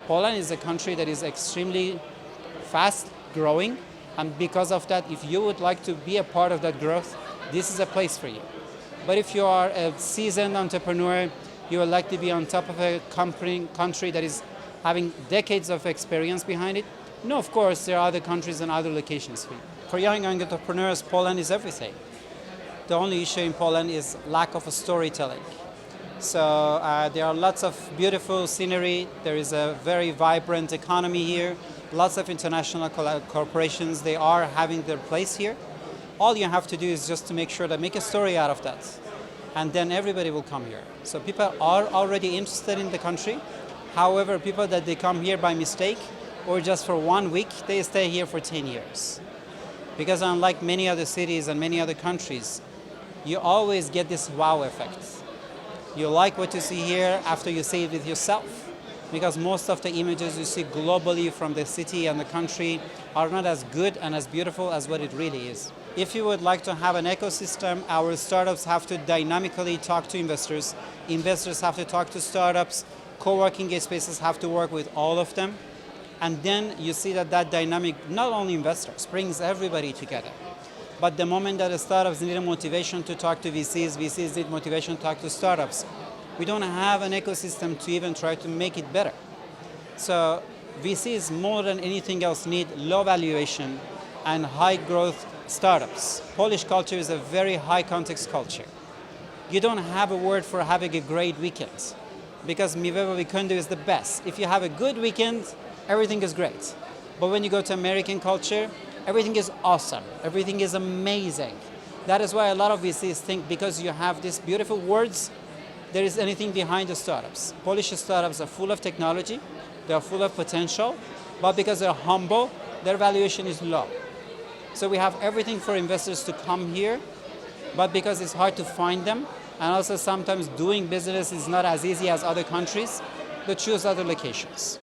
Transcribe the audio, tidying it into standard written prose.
Poland is a country that is extremely fast growing, and because of that, if you would like to be a part of that growth, this is a place for you. But if you are a seasoned entrepreneur, you would like to be on top of a country that is having decades of experience behind it, no, of course, there are other countries and other locations for you. For young entrepreneurs, Poland is everything. The only issue in Poland is lack of storytelling. So there are lots of beautiful scenery. There is a very vibrant economy here. Lots of international corporations, they are having their place here. All you have to do is just to make sure that make a story out of that. And then everybody will come here. So people are already interested in the country. However, people that they come here by mistake or just for 1 week, they stay here for 10 years. Because unlike many other cities and many other countries, you always get this wow effect. You like what you see here after you see it with yourself. Because most of the images you see globally from the city and the country are not as good and as beautiful as what it really is. If you would like to have an ecosystem, our startups have to dynamically talk to investors. Investors have to talk to startups. Co-working spaces have to work with all of them. And then you see that that dynamic, not only investors, brings everybody together. But the moment that the startups need a motivation to talk to VCs, VCs need motivation to talk to startups, we don't have an ecosystem to even try to make it better. So VCs, more than anything else, need low valuation and high growth startups. Polish culture is a very high context culture. You don't have a word for having a great weekend, because miłego weekendu is the best. If you have a good weekend, everything is great. But when you go to American culture, everything is awesome. Everything is amazing. That is why a lot of VCs think because you have these beautiful words, there is anything behind the startups. Polish startups are full of technology, they are full of potential, but because they're humble, their valuation is low. So we have everything for investors to come here, but because it's hard to find them, and also sometimes doing business is not as easy as other countries, they choose other locations.